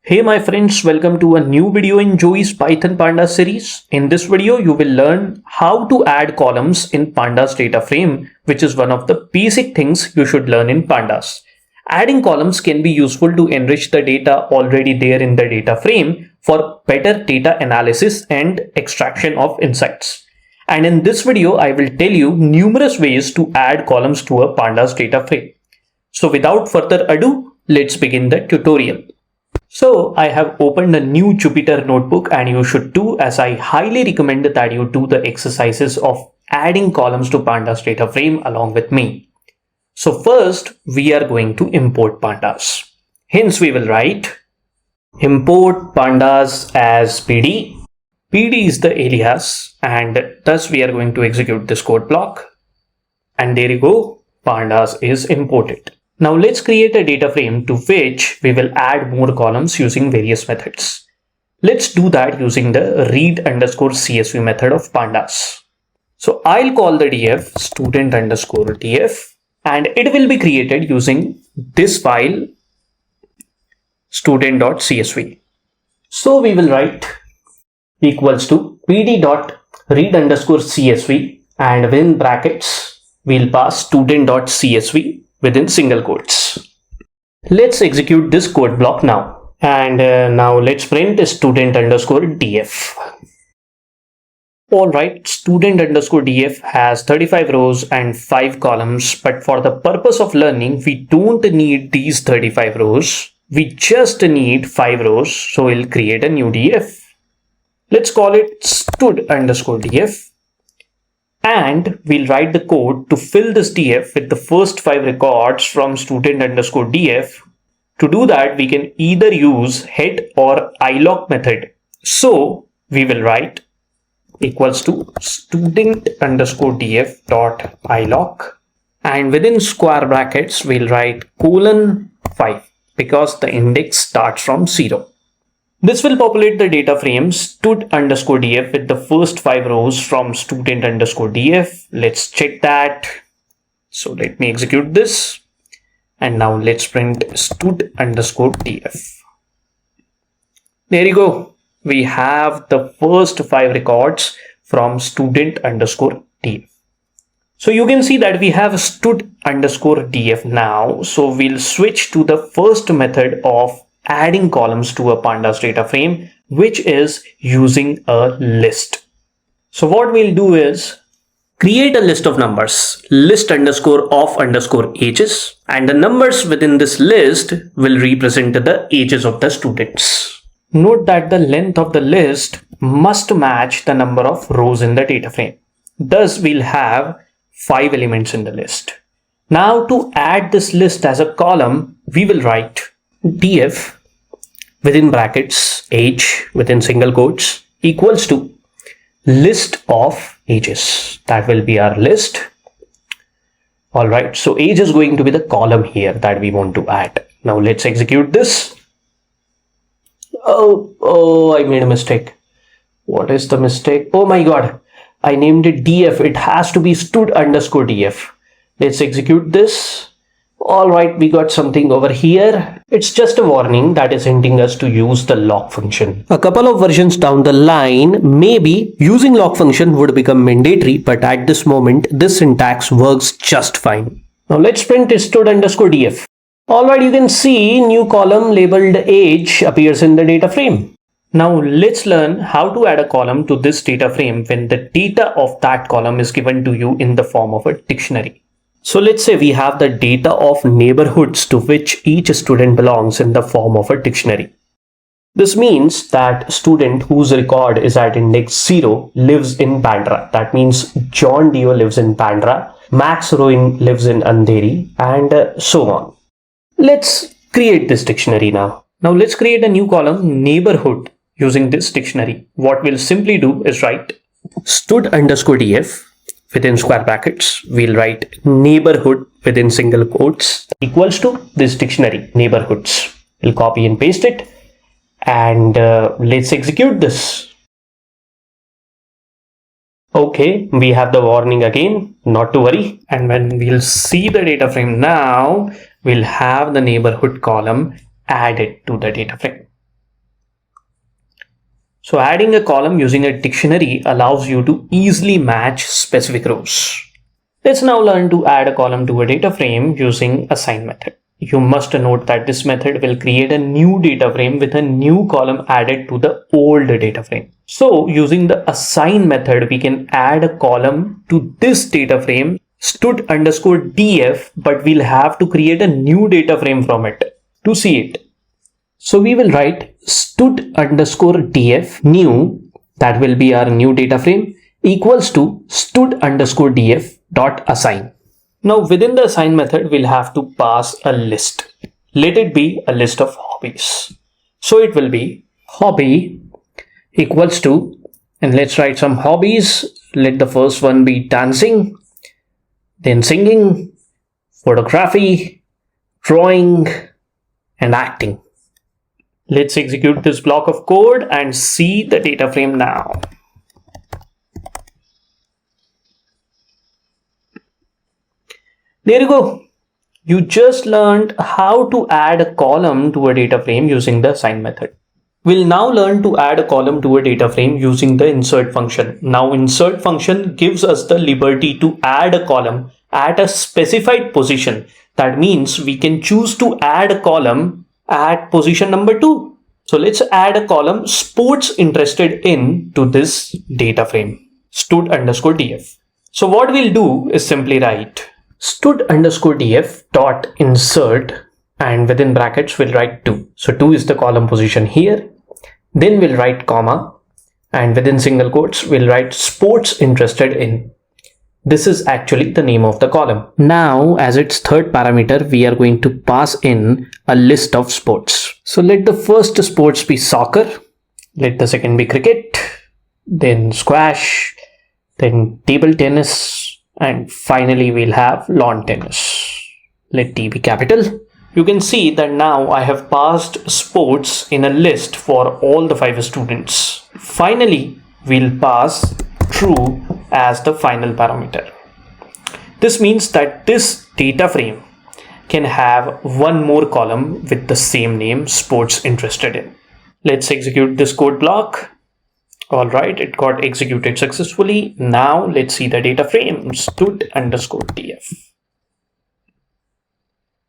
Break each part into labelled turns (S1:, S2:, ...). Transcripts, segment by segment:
S1: Hey my friends, welcome to a new video in Joey's Python Pandas series. In this video, you will learn how to add columns in Pandas data frame, which is one of the basic things you should learn in Pandas. Adding columns can be useful to enrich the data already there in the data frame for better data analysis and extraction of insights. And in this video, I will tell you numerous ways to add columns to a Pandas data frame. So without further ado, let's begin the tutorial. So I have opened a new Jupyter notebook and you should too, as I highly recommend that you do the exercises of adding columns to Pandas data frame along with me. So first we are going to import Pandas. Hence we will write import Pandas as PD. PD is the alias and thus we are going to execute this code block. And there you go, Pandas is imported. Now let's create a data frame to which we will add more columns using various methods. Let's do that using the read_csv method of Pandas. So I'll call the df student_df and it will be created using this file student.csv. So we will write equals to pd.read_csv and within brackets we'll pass student.csv within single quotes. Let's execute this code block now. And now let's print student_df. Alright, student_df has 35 rows and 5 columns, but for the purpose of learning, we don't need these 35 rows. We just need 5 rows. So we'll create a new df. Let's call it stud_df. And we'll write the code to fill this df with the first 5 records from student_df. To do that, we can either use head or iloc method. So we will write equals to student_df dot iloc and within square brackets we'll write :5 because the index starts from 0. This will populate the data frame stud_df with the first 5 rows from student_df. Let's check that. So let me execute this. And now let's print stud_df. There you go. We have the first 5 records from student_df. So you can see that we have stud_df now. So we'll switch to the first method of adding columns to a Pandas data frame, which is using a list. So what we'll do is create a list of numbers, list_of_ages, and the numbers within this list will represent the ages of the students. Note that the length of the list must match the number of rows in the data frame. Thus we'll have 5 elements in the list. Now to add this list as a column, we will write df within brackets age within single quotes equals to list of ages. That will be our list. All right, so age is going to be the column here that we want to add. Now let's execute this. Oh, I made a mistake. What is the mistake? Oh my god, I named it df. It has to be stud_df. Let's execute this. All right, we got something over here. It's just a warning that is hinting us to use the lock function. A couple of versions down the line, maybe using lock function would become mandatory, but at this moment, this syntax works just fine. Now let's print stud_df. All right, you can see new column labeled age appears in the data frame. Now let's learn how to add a column to this data frame when the data of that column is given to you in the form of a dictionary. So let's say we have the data of neighborhoods to which each student belongs in the form of a dictionary. This means that student whose record is at index 0 lives in Bandra. That means John Dio lives in Bandra, Max Rowan lives in Andheri, and so on. Let's create this dictionary now. Now let's create a new column neighborhood using this dictionary. What we'll simply do is write stud_df. Within square brackets, we'll write neighborhood within single quotes equals to this dictionary neighborhoods. We'll copy and paste it and let's execute this. Okay, we have the warning again, not to worry. And when we'll see the data frame now, we'll have the neighborhood column added to the data frame. So adding a column using a dictionary allows you to easily match specific rows. Let's now learn to add a column to a data frame using assign method. You must note that this method will create a new data frame with a new column added to the old data frame. So using the assign method, we can add a column to this data frame stud_df, but we'll have to create a new data frame from it to see it. So we will write stud_df new, that will be our new data frame, equals to stud_df dot assign. Now within the assign method, we'll have to pass a list. Let it be a list of hobbies. So it will be hobby equals to, and let's write some hobbies. Let the first one be dancing, then singing, photography, drawing, and acting. Let's execute this block of code and see the data frame now. There you go. You just learned how to add a column to a data frame using the assign method. We'll now learn to add a column to a data frame using the insert function. Now insert function gives us the liberty to add a column at a specified position. That means we can choose to add a column at position number 2. So let's add a column sports interested in to this data frame stud_df. So what we'll do is simply write stud_df dot insert, and within brackets we'll write 2. So 2 is the column position here. Then we'll write comma, and within single quotes we'll write sports interested in. This is actually the name of the column. Now as its third parameter, we are going to pass in a list of sports. So let the first sports be soccer, let the second be cricket, then squash, then table tennis, and finally we'll have lawn tennis. Let T be capital. You can see that now I have passed sports in a list for all the 5 students. Finally, we'll pass true as the final parameter. This means that this data frame can have one more column with the same name, sports interested in. Let's execute this code block. All right, it got executed successfully. Now let's see the data frame stud_df.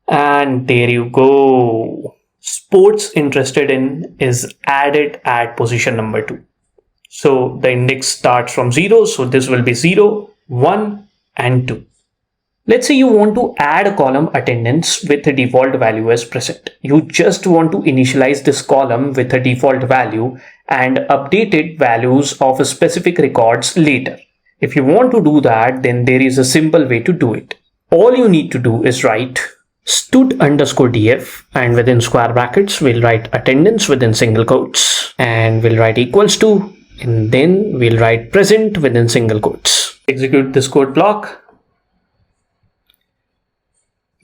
S1: And there you go. Sports interested in is added at position number 2. So the index starts from 0. So this will be 0, 1, and 2. Let's say you want to add a column attendance with a default value as present. You just want to initialize this column with a default value and updated values of specific records later. If you want to do that, then there is a simple way to do it. All you need to do is write stud_df, and within square brackets we'll write attendance within single quotes, and we'll write equals to, and then we'll write present within single quotes. Execute this code block.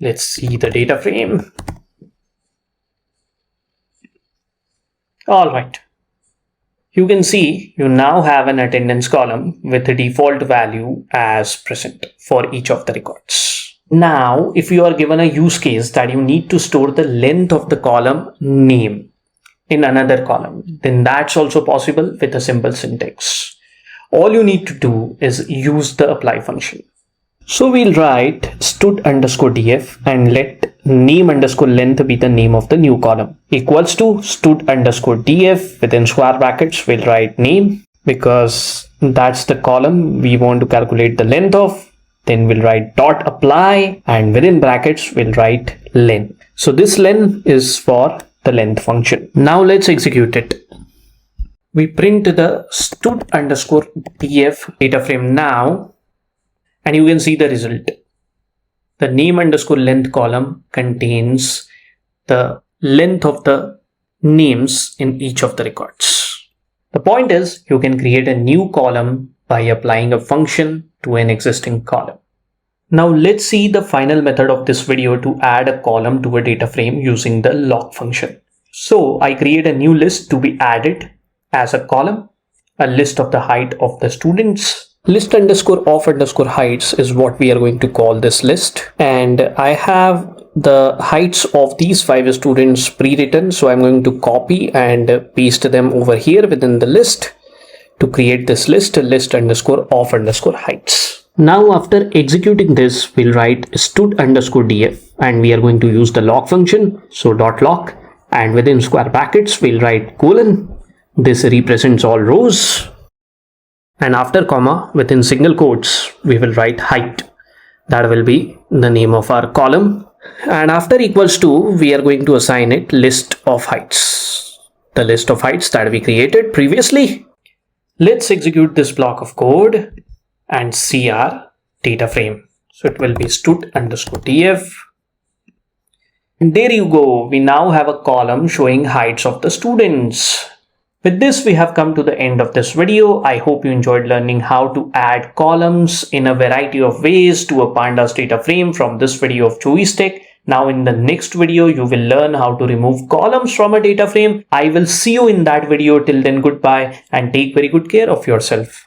S1: Let's see the data frame. All right. You can see you now have an attendance column with a default value as present for each of the records. Now, if you are given a use case that you need to store the length of the column name in another column, then that's also possible with a simple syntax. All you need to do is use the apply function. So we'll write stud_df and let name_length be the name of the new column equals to stud_df. Within square brackets we'll write name because that's the column we want to calculate the length of. Then we'll write dot apply, and within brackets we'll write len. So this len is for the length function. Now let's execute it. We print the stud_df data frame now, and you can see the result. The name_length column contains the length of the names in each of the records. The point is, you can create a new column by applying a function to an existing column. Now let's see the final method of this video to add a column to a data frame using the lock function. So I create a new list to be added as a column, a list of the height of the students. List_of_heights is what we are going to call this list. And I have the heights of these 5 students pre-written. So I'm going to copy and paste them over here within the list to create this list underscore of underscore heights. Now after executing this, we'll write stud underscore df and we are going to use the log function. So dot log, and within square brackets, we'll write colon. This represents all rows. And after comma, within single quotes, we will write height. That will be the name of our column. And after equals to, we are going to assign it list of heights. The list of heights that we created previously. Let's execute this block of code and see our data frame. So it will be stud underscore df. And there you go. We now have a column showing heights of the students. With this, we have come to the end of this video. I hope you enjoyed learning how to add columns in a variety of ways to a Pandas data frame from this video of Choice Tech. Now in the next video, you will learn how to remove columns from a data frame. I will see you in that video. Till then, goodbye and take very good care of yourself.